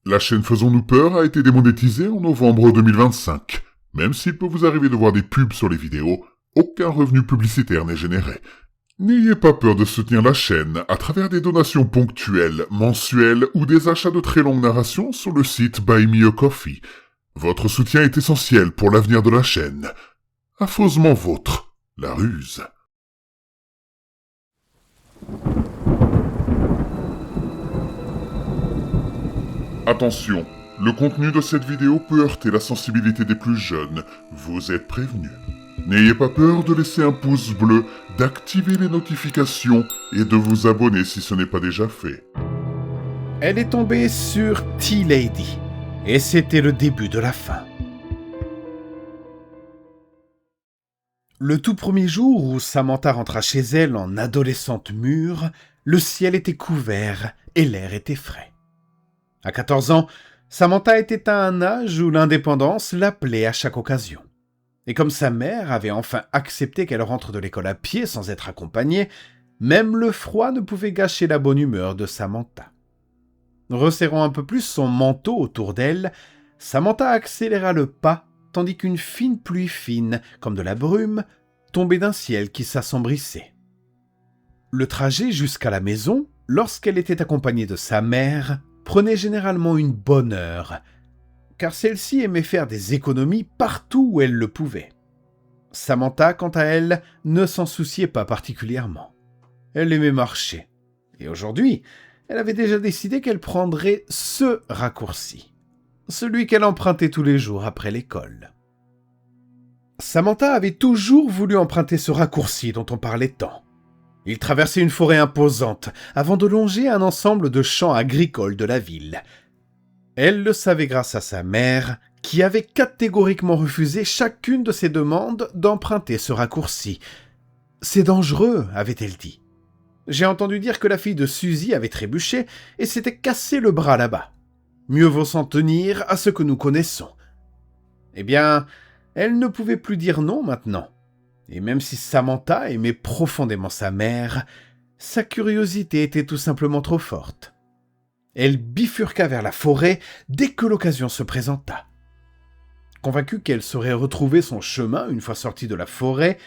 La chaîne Faisons-nous peur a été démonétisée en novembre 2025. Même s'il peut vous arriver de voir des pubs sur les vidéos, aucun revenu publicitaire n'est généré. N'ayez pas peur de soutenir la chaîne à travers des donations ponctuelles, mensuelles ou des achats de très longues narrations sur le site Buy Me a Coffee. Votre soutien est essentiel pour l'avenir de la chaîne. Affreusement vôtre, la ruse. Attention, le contenu de cette vidéo peut heurter la sensibilité des plus jeunes. Vous êtes prévenus. N'ayez pas peur de laisser un pouce bleu, d'activer les notifications et de vous abonner si ce n'est pas déjà fait. Elle est tombée sur T-Lady, et c'était le début de la fin. Le tout premier jour où Samantha rentra chez elle en adolescente mûre, le ciel était couvert et l'air était frais. À 14 ans, Samantha était à un âge où l'indépendance l'appelait à chaque occasion. Et comme sa mère avait enfin accepté qu'elle rentre de l'école à pied sans être accompagnée, même le froid ne pouvait gâcher la bonne humeur de Samantha. Resserrant un peu plus son manteau autour d'elle, Samantha accéléra le pas, tandis qu'une fine pluie fine, comme de la brume, tombait d'un ciel qui s'assombrissait. Le trajet jusqu'à la maison, lorsqu'elle était accompagnée de sa mère, prenait généralement une bonne heure, car celle-ci aimait faire des économies partout où elle le pouvait. Samantha, quant à elle, ne s'en souciait pas particulièrement. Elle aimait marcher, et aujourd'hui, elle avait déjà décidé qu'elle prendrait ce raccourci, celui qu'elle empruntait tous les jours après l'école. Samantha avait toujours voulu emprunter ce raccourci dont on parlait tant. Il traversait une forêt imposante avant de longer un ensemble de champs agricoles de la ville. Elle le savait grâce à sa mère, qui avait catégoriquement refusé chacune de ses demandes d'emprunter ce raccourci. « C'est dangereux », avait-elle dit. « J'ai entendu dire que la fille de Suzy avait trébuché et s'était cassé le bras là-bas. Mieux vaut s'en tenir à ce que nous connaissons. » Eh bien, elle ne pouvait plus dire non maintenant. Et même si Samantha aimait profondément sa mère, sa curiosité était tout simplement trop forte. Elle bifurqua vers la forêt dès que l'occasion se présenta. Convaincue qu'elle saurait retrouver son chemin une fois sortie de la forêt,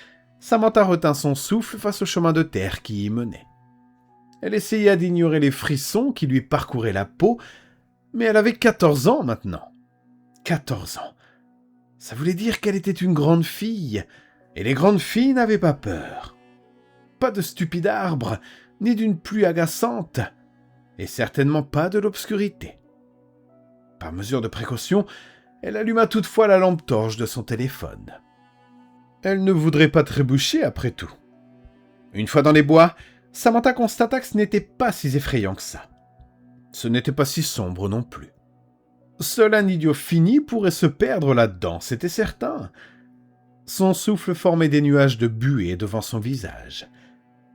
Samantha retint son souffle face au chemin de terre qui y menait. Elle essaya d'ignorer les frissons qui lui parcouraient la peau, mais elle avait 14 ans maintenant. 14 ans. Ça voulait dire qu'elle était une grande fille, et les grandes filles n'avaient pas peur. Pas de stupide arbre, ni d'une pluie agaçante, et certainement pas de l'obscurité. Par mesure de précaution, elle alluma toutefois la lampe torche de son téléphone. Elle ne voudrait pas trébucher après tout. Une fois dans les bois, Samantha constata que ce n'était pas si effrayant que ça. Ce n'était pas si sombre non plus. Seul un idiot fini pourrait se perdre là-dedans, c'était certain. Son souffle formait des nuages de buée devant son visage.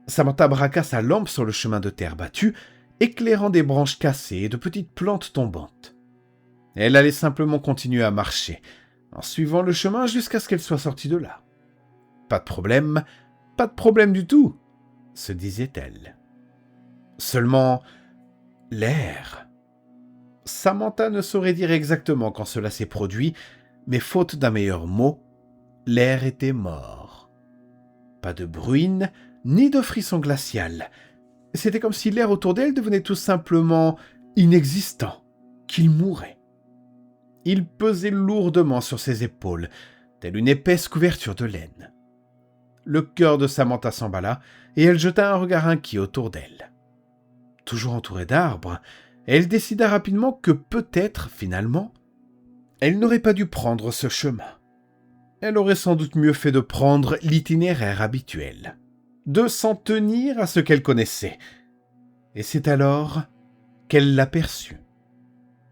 Samantha braqua sa lampe sur le chemin de terre battue, éclairant des branches cassées et de petites plantes tombantes. Elle allait simplement continuer à marcher, en suivant le chemin jusqu'à ce qu'elle soit sortie de là. Pas de problème du tout, se disait-elle. Seulement, l'air. Samantha ne saurait dire exactement quand cela s'est produit, mais faute d'un meilleur mot, l'air était mort. Pas de bruine, ni de frisson glacial. C'était comme si l'air autour d'elle devenait tout simplement inexistant, qu'il mourait. Il pesait lourdement sur ses épaules, telle une épaisse couverture de laine. Le cœur de Samantha s'emballa, et elle jeta un regard inquiet autour d'elle. Toujours entourée d'arbres, elle décida rapidement que peut-être, finalement, elle n'aurait pas dû prendre ce chemin. Elle aurait sans doute mieux fait de prendre l'itinéraire habituel, de s'en tenir à ce qu'elle connaissait. Et c'est alors qu'elle l'aperçut.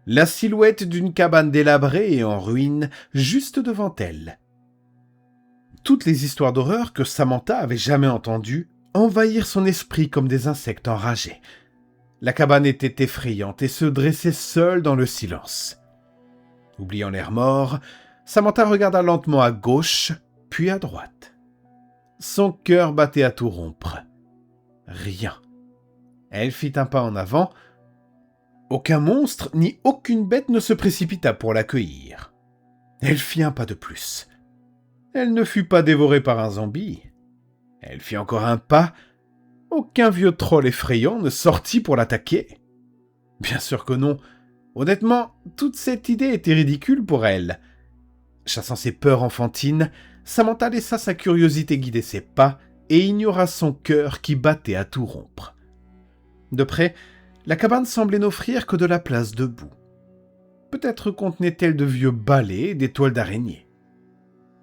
La silhouette d'une cabane délabrée et en ruine juste devant elle. Toutes les histoires d'horreur que Samantha avait jamais entendues envahirent son esprit comme des insectes enragés. La cabane était effrayante et se dressait seule dans le silence. Oubliant l'air mort, Samantha regarda lentement à gauche, puis à droite. Son cœur battait à tout rompre. Rien. Elle fit un pas en avant. Aucun monstre ni aucune bête ne se précipita pour l'accueillir. Elle fit un pas de plus. Elle ne fut pas dévorée par un zombie. Elle fit encore un pas. Aucun vieux troll effrayant ne sortit pour l'attaquer. Bien sûr que non. Honnêtement, toute cette idée était ridicule pour elle. Chassant ses peurs enfantines, Samantha laissa sa curiosité guider ses pas et ignora son cœur qui battait à tout rompre. De près, la cabane semblait n'offrir que de la place debout. Peut-être contenait-elle de vieux balais et des toiles d'araignée.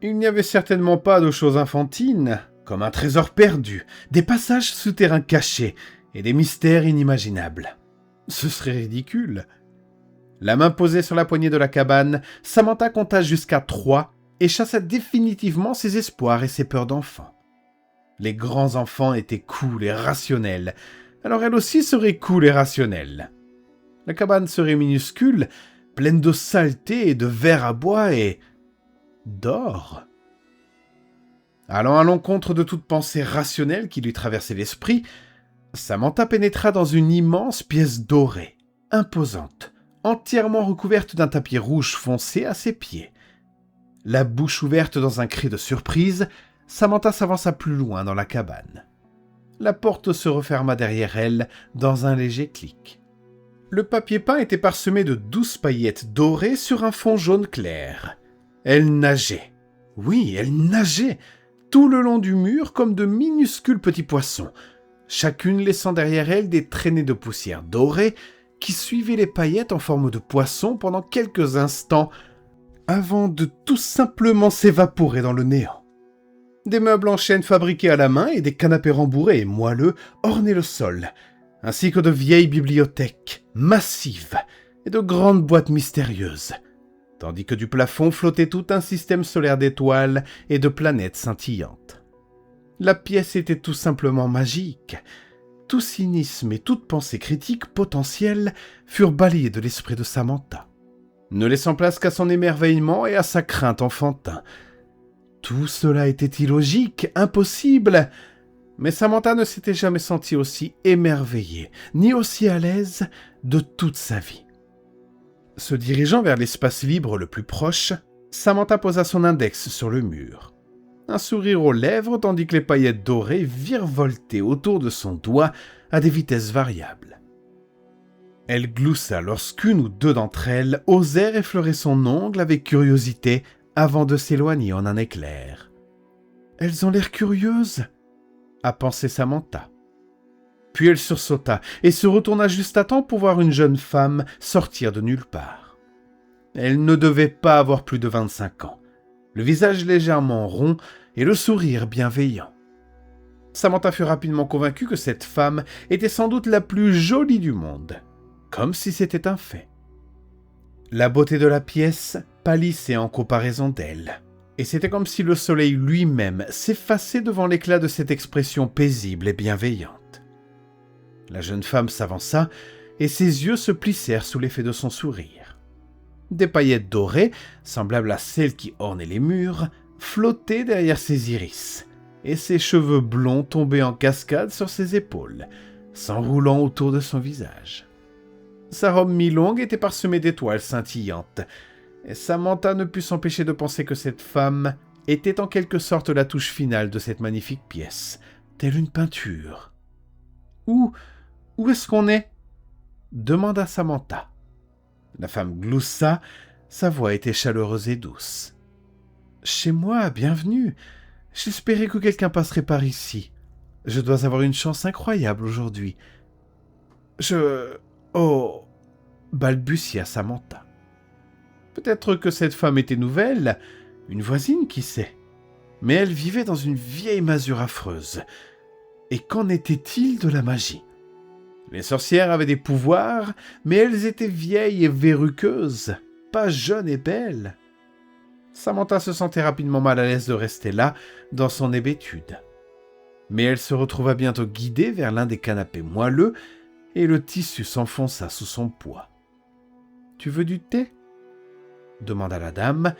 Il n'y avait certainement pas de choses enfantines, comme un trésor perdu, des passages souterrains cachés et des mystères inimaginables. Ce serait ridicule. La main posée sur la poignée de la cabane, Samantha compta jusqu'à 3 et chassa définitivement ses espoirs et ses peurs d'enfant. Les grands enfants étaient cool et rationnels, alors elle aussi serait cool et rationnelle. La cabane serait minuscule, pleine de saleté et de verre à bois et d'or. Allant à l'encontre de toute pensée rationnelle qui lui traversait l'esprit, Samantha pénétra dans une immense pièce dorée, imposante, entièrement recouverte d'un tapis rouge foncé à ses pieds. La bouche ouverte dans un cri de surprise, Samantha s'avança plus loin dans la cabane. La porte se referma derrière elle dans un léger clic. Le papier peint était parsemé de 12 paillettes dorées sur un fond jaune clair. Elle nageait. Oui, elle nageait, tout le long du mur comme de minuscules petits poissons, chacune laissant derrière elle des traînées de poussière dorée qui suivaient les paillettes en forme de poisson pendant quelques instants avant de tout simplement s'évaporer dans le néant. Des meubles en chêne fabriqués à la main et des canapés rembourrés et moelleux ornaient le sol, ainsi que de vieilles bibliothèques massives et de grandes boîtes mystérieuses, tandis que du plafond flottait tout un système solaire d'étoiles et de planètes scintillantes. La pièce était tout simplement magique. Tout cynisme et toute pensée critique potentielle furent balayés de l'esprit de Samantha, ne laissant place qu'à son émerveillement et à sa crainte enfantin. Tout cela était illogique, impossible, mais Samantha ne s'était jamais sentie aussi émerveillée, ni aussi à l'aise de toute sa vie. Se dirigeant vers l'espace libre le plus proche, Samantha posa son index sur le mur. Un sourire aux lèvres tandis que les paillettes dorées virevoltaient autour de son doigt à des vitesses variables. Elle gloussa lorsqu'une ou deux d'entre elles osèrent effleurer son ongle avec curiosité avant de s'éloigner en un éclair. « Elles ont l'air curieuses » a pensé Samantha. Puis elle sursauta et se retourna juste à temps pour voir une jeune femme sortir de nulle part. Elle ne devait pas avoir plus de 25 ans, le visage légèrement rond et le sourire bienveillant. Samantha fut rapidement convaincue que cette femme était sans doute la plus jolie du monde, comme si c'était un fait. La beauté de la pièce pâlissait en comparaison d'elle, et c'était comme si le soleil lui-même s'effaçait devant l'éclat de cette expression paisible et bienveillante. La jeune femme s'avança, et ses yeux se plissèrent sous l'effet de son sourire. Des paillettes dorées, semblables à celles qui ornaient les murs, flottaient derrière ses iris, et ses cheveux blonds tombaient en cascade sur ses épaules, s'enroulant autour de son visage. Sa robe mi-longue était parsemée d'étoiles scintillantes, et Samantha ne put s'empêcher de penser que cette femme était en quelque sorte la touche finale de cette magnifique pièce, telle une peinture. « Où est-ce qu'on est ?» demanda Samantha. La femme gloussa, sa voix était chaleureuse et douce. « Chez moi, bienvenue. J'espérais que quelqu'un passerait par ici. Je dois avoir une chance incroyable aujourd'hui. Oh » balbutia Samantha. Peut-être que cette femme était nouvelle, une voisine, qui sait. Mais elle vivait dans une vieille masure affreuse. Et qu'en était-il de la magie ? Les sorcières avaient des pouvoirs, mais elles étaient vieilles et verruqueuses, pas jeunes et belles. Samantha se sentait rapidement mal à l'aise de rester là, dans son hébétude. Mais elle se retrouva bientôt guidée vers l'un des canapés moelleux, et le tissu s'enfonça sous son poids. « Tu veux du thé ?» demanda la dame,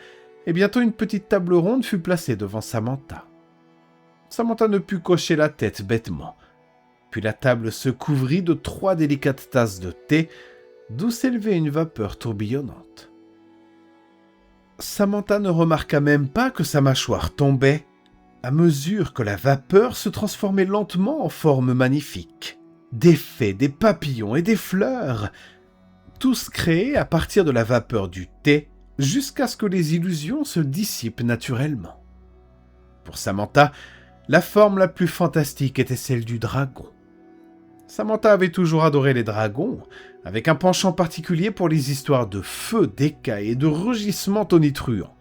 et bientôt une petite table ronde fut placée devant Samantha. Samantha ne put cocher la tête bêtement. Puis la table se couvrit de 3 délicates tasses de thé, d'où s'élevait une vapeur tourbillonnante. Samantha ne remarqua même pas que sa mâchoire tombait à mesure que la vapeur se transformait lentement en formes magnifiques. Des fées, des papillons et des fleurs, tous créés à partir de la vapeur du thé, jusqu'à ce que les illusions se dissipent naturellement. Pour Samantha, la forme la plus fantastique était celle du dragon. Samantha avait toujours adoré les dragons, avec un penchant particulier pour les histoires de feu, d'écailles et de rugissements tonitruants.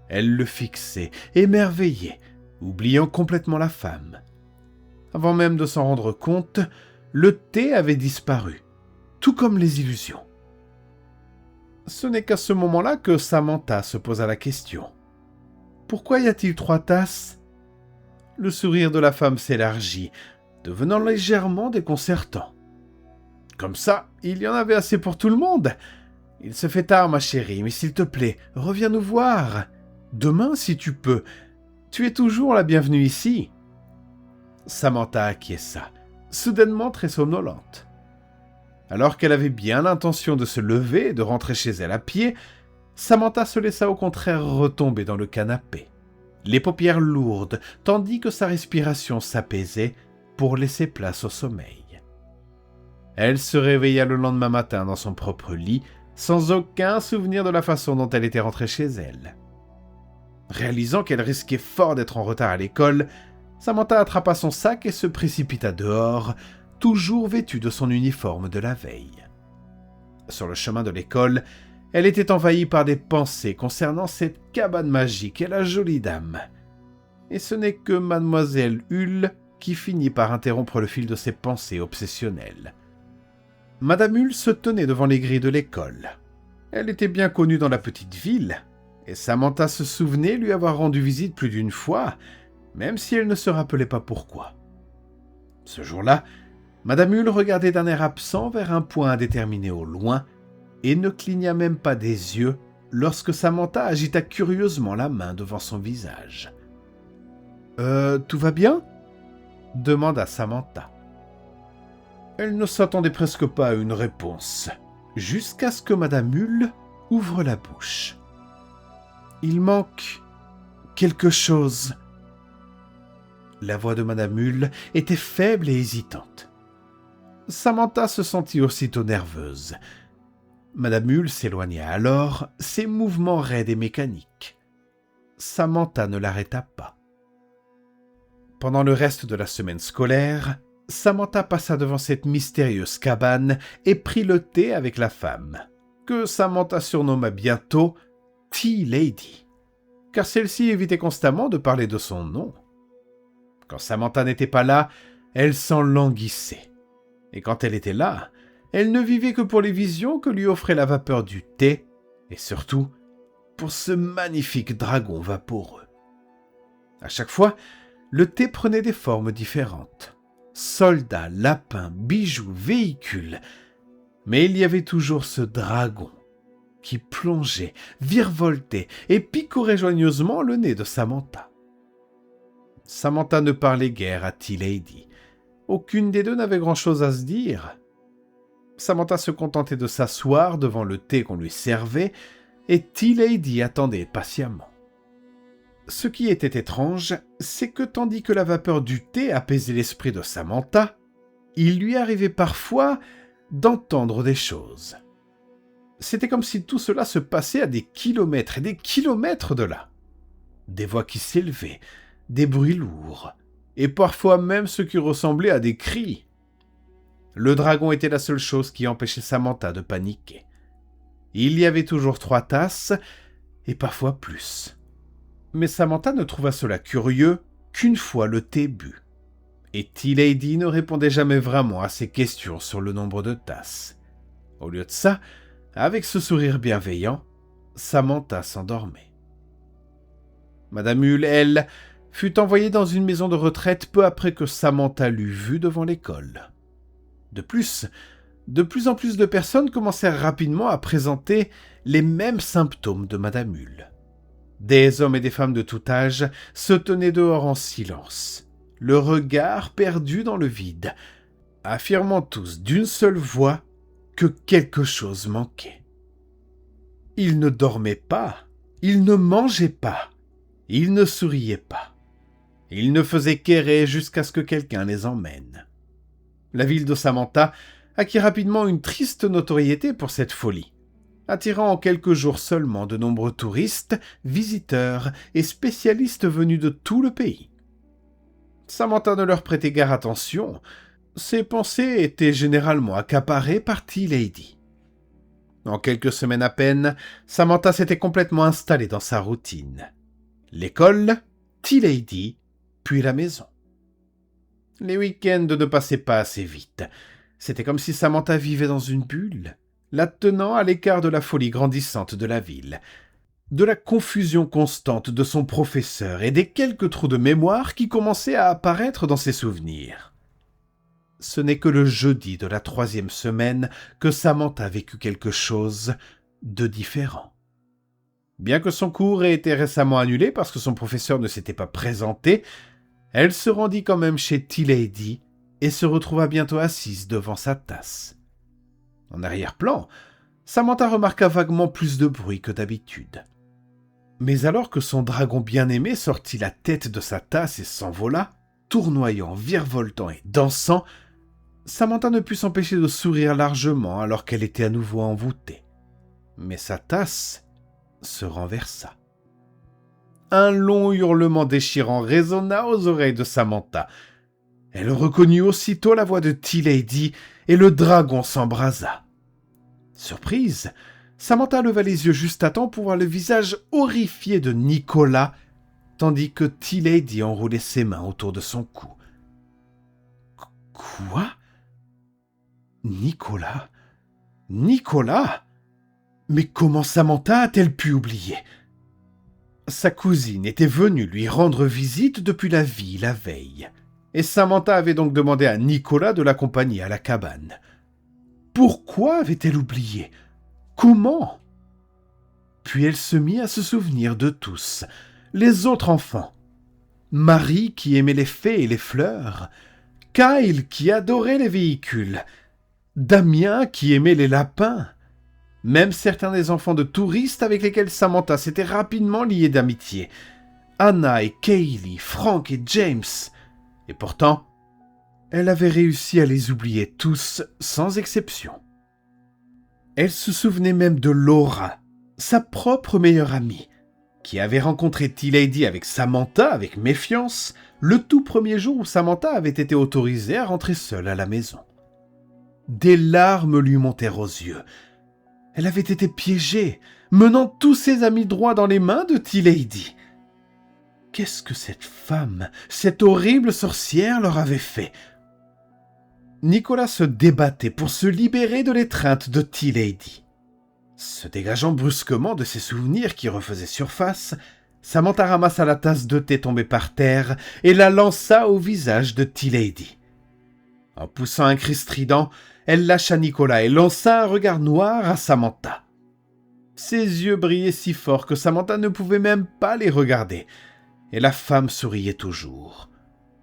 Elle le fixait, émerveillée, oubliant complètement la femme. Avant même de s'en rendre compte, le thé avait disparu, tout comme les illusions. Ce n'est qu'à ce moment-là que Samantha se posa la question. Pourquoi y a-t-il 3 tasses ? Le sourire de la femme s'élargit, devenant légèrement déconcertant. Comme ça, il y en avait assez pour tout le monde. Il se fait tard, ma chérie, mais s'il te plaît, reviens nous voir. Demain, si tu peux. Tu es toujours la bienvenue ici. Samantha acquiesça, soudainement très somnolente. Alors qu'elle avait bien l'intention de se lever et de rentrer chez elle à pied, Samantha se laissa au contraire retomber dans le canapé, les paupières lourdes, tandis que sa respiration s'apaisait pour laisser place au sommeil. Elle se réveilla le lendemain matin dans son propre lit, sans aucun souvenir de la façon dont elle était rentrée chez elle. Réalisant qu'elle risquait fort d'être en retard à l'école, Samantha attrapa son sac et se précipita dehors, toujours vêtue de son uniforme de la veille. Sur le chemin de l'école, elle était envahie par des pensées concernant cette cabane magique et la jolie dame. Et ce n'est que mademoiselle Hull qui finit par interrompre le fil de ses pensées obsessionnelles. Madame Hull se tenait devant les grilles de l'école. Elle était bien connue dans la petite ville, et Samantha se souvenait lui avoir rendu visite plus d'une fois, même si elle ne se rappelait pas pourquoi. Ce jour-là, Madame Hull regardait d'un air absent vers un point indéterminé au loin, et ne cligna même pas des yeux lorsque Samantha agita curieusement la main devant son visage. « Tout va bien ?» demanda Samantha. Elle ne s'attendait presque pas à une réponse, jusqu'à ce que Madame Hull ouvre la bouche. « Il manque quelque chose. » La voix de Madame Hull était faible et hésitante. Samantha se sentit aussitôt nerveuse. Madame Hull s'éloigna alors, ses mouvements raides et mécaniques. Samantha ne l'arrêta pas. Pendant le reste de la semaine scolaire, Samantha passa devant cette mystérieuse cabane et prit le thé avec la femme, que Samantha surnomma bientôt Tea Lady, car celle-ci évitait constamment de parler de son nom. Quand Samantha n'était pas là, elle s'en languissait. Et quand elle était là, elle ne vivait que pour les visions que lui offrait la vapeur du thé, et surtout pour ce magnifique dragon vaporeux. À chaque fois, le thé prenait des formes différentes. Soldats, lapins, bijoux, véhicules. Mais il y avait toujours ce dragon qui plongeait, virevoltait et picorait joyeusement le nez de Samantha. Samantha ne parlait guère à Tea Lady. Aucune des deux n'avait grand-chose à se dire. Samantha se contentait de s'asseoir devant le thé qu'on lui servait, et Tea Lady attendait patiemment. Ce qui était étrange, c'est que tandis que la vapeur du thé apaisait l'esprit de Samantha, il lui arrivait parfois d'entendre des choses. C'était comme si tout cela se passait à des kilomètres et des kilomètres de là. Des voix qui s'élevaient, des bruits lourds, et parfois même ce qui ressemblait à des cris. Le dragon était la seule chose qui empêchait Samantha de paniquer. Il y avait toujours 3 tasses, et parfois plus. Mais Samantha ne trouva cela curieux qu'une fois le thé bu. Et Tea Lady ne répondait jamais vraiment à ses questions sur le nombre de tasses. Au lieu de ça, avec ce sourire bienveillant, Samantha s'endormait. Madame Hull, elle, fut envoyée dans une maison de retraite peu après que Samantha l'eut vue devant l'école. De plus en plus de personnes commencèrent rapidement à présenter les mêmes symptômes de Madame Hull. Des hommes et des femmes de tout âge se tenaient dehors en silence, le regard perdu dans le vide, affirmant tous d'une seule voix que quelque chose manquait. Ils ne dormaient pas, ils ne mangeaient pas, ils ne souriaient pas. Ils ne faisaient qu'errer jusqu'à ce que quelqu'un les emmène. La ville de Samantha acquit rapidement une triste notoriété pour cette folie, attirant en quelques jours seulement de nombreux touristes, visiteurs et spécialistes venus de tout le pays. Samantha ne leur prêtait guère attention. Ses pensées étaient généralement accaparées par T-Lady. En quelques semaines à peine, Samantha s'était complètement installée dans sa routine. L'école, T-Lady, puis la maison. Les week-ends ne passaient pas assez vite. C'était comme si Samantha vivait dans une bulle, la tenant à l'écart de la folie grandissante de la ville, de la confusion constante de son professeur et des quelques trous de mémoire qui commençaient à apparaître dans ses souvenirs. Ce n'est que le jeudi de la 3e semaine que Samantha vécut quelque chose de différent. Bien que son cours ait été récemment annulé parce que son professeur ne s'était pas présenté, elle se rendit quand même chez T-Lady et se retrouva bientôt assise devant sa tasse. En arrière-plan, Samantha remarqua vaguement plus de bruit que d'habitude. Mais alors que son dragon bien-aimé sortit la tête de sa tasse et s'envola, tournoyant, virevoltant et dansant, Samantha ne put s'empêcher de sourire largement alors qu'elle était à nouveau envoûtée. Mais sa tasse se renversa. Un long hurlement déchirant résonna aux oreilles de Samantha. Elle reconnut aussitôt la voix de T-Lady et le dragon s'embrasa. Surprise, Samantha leva les yeux juste à temps pour voir le visage horrifié de Nicolas, tandis que T-Lady enroulait ses mains autour de son cou. Quoi ? Nicolas ? Nicolas ? Mais comment Samantha a-t-elle pu oublier ? Sa cousine était venue lui rendre visite depuis la ville la veille, et Samantha avait donc demandé à Nicolas de l'accompagner à la cabane. Pourquoi avait-elle oublié ? Comment ? Puis elle se mit à se souvenir de tous, les autres enfants. Marie qui aimait les fées et les fleurs, Kyle qui adorait les véhicules, Damien qui aimait les lapins, même certains des enfants de touristes avec lesquels Samantha s'était rapidement liée d'amitié, Anna et Kaylee, Frank et James. Et pourtant, elle avait réussi à les oublier tous sans exception. Elle se souvenait même de Laura, sa propre meilleure amie, qui avait rencontré T-Lady avec Samantha avec méfiance le tout premier jour où Samantha avait été autorisée à rentrer seule à la maison. Des larmes lui montèrent aux yeux. Elle avait été piégée, menant tous ses amis droit dans les mains de T-Lady. Qu'est-ce que cette femme, cette horrible sorcière leur avait fait ? Nicolas se débattait pour se libérer de l'étreinte de T-Lady. Se dégageant brusquement de ses souvenirs qui refaisaient surface, Samantha ramassa la tasse de thé tombée par terre et la lança au visage de T-Lady. En poussant un cri strident, elle lâcha Nicolas et lança un regard noir à Samantha. Ses yeux brillaient si fort que Samantha ne pouvait même pas les regarder, et la femme souriait toujours.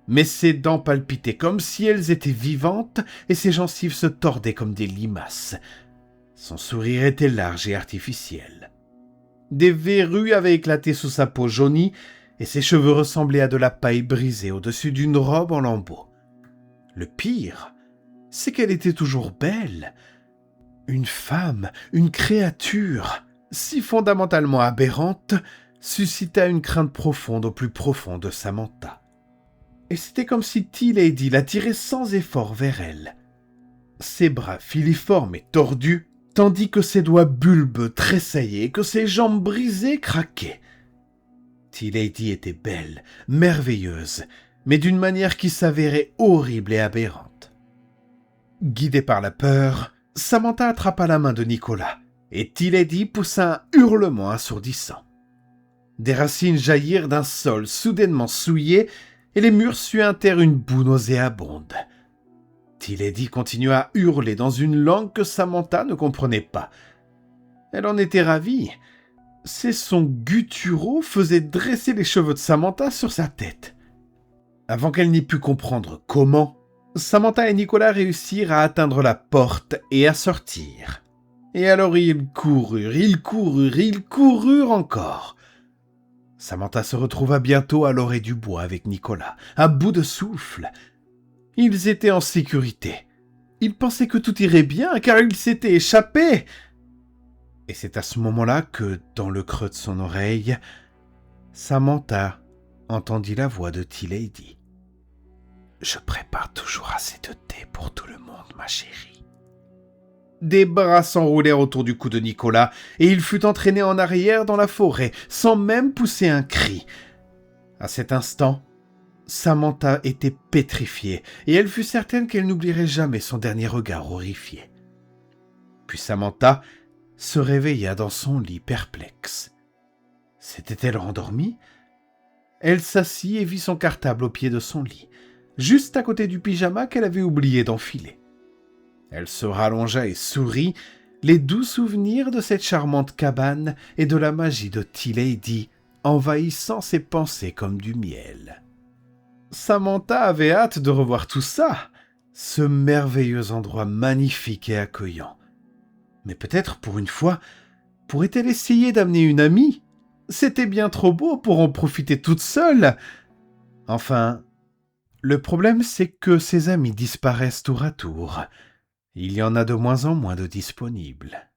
Mais ses dents palpitaient comme si elles étaient vivantes et ses gencives se tordaient comme des limaces. Son sourire était large et artificiel. Des verrues avaient éclaté sous sa peau jaunie et ses cheveux ressemblaient à de la paille brisée au-dessus d'une robe en lambeaux. Le pire, c'est qu'elle était toujours belle. Une femme, une créature, si fondamentalement aberrante, suscita une crainte profonde au plus profond de Samantha. Et c'était comme si T-Lady l'attirait sans effort vers elle. Ses bras filiformes et tordus, tandis que ses doigts bulbeux tressaillaient et que ses jambes brisées craquaient. T-Lady était belle, merveilleuse, mais d'une manière qui s'avérait horrible et aberrante. Guidée par la peur, Samantha attrapa la main de Nicolas, et T-Lady poussa un hurlement assourdissant. Des racines jaillirent d'un sol soudainement souillé, et les murs suintèrent une boue nauséabonde. T-Lady continua à hurler dans une langue que Samantha ne comprenait pas. Elle en était ravie. Ses sons gutturaux faisaient dresser les cheveux de Samantha sur sa tête. Avant qu'elle n'y pût comprendre comment, Samantha et Nicolas réussirent à atteindre la porte et à sortir. Et alors ils coururent encore. Samantha se retrouva bientôt à l'orée du bois avec Nicolas, à bout de souffle. Ils étaient en sécurité. Ils pensaient que tout irait bien car ils s'étaient échappés. Et c'est à ce moment-là que, dans le creux de son oreille, Samantha entendit la voix de T-Lady. « Je prépare toujours assez de thé pour tout le monde, ma chérie. » Des bras s'enroulèrent autour du cou de Nicolas et il fut entraîné en arrière dans la forêt, sans même pousser un cri. À cet instant, Samantha était pétrifiée et elle fut certaine qu'elle n'oublierait jamais son dernier regard horrifié. Puis Samantha se réveilla dans son lit perplexe. S'était-elle rendormie ? Elle s'assit et vit son cartable au pied de son lit, juste à côté du pyjama qu'elle avait oublié d'enfiler. Elle se rallongea et sourit, les doux souvenirs de cette charmante cabane et de la magie de T-Lady envahissant ses pensées comme du miel. Samantha avait hâte de revoir tout ça, ce merveilleux endroit magnifique et accueillant. Mais peut-être pour une fois, pourrait-elle essayer d'amener une amie ? C'était bien trop beau pour en profiter toute seule. Enfin, le problème c'est que ses amis disparaissent tour à tour. Il y en a de moins en moins de disponibles.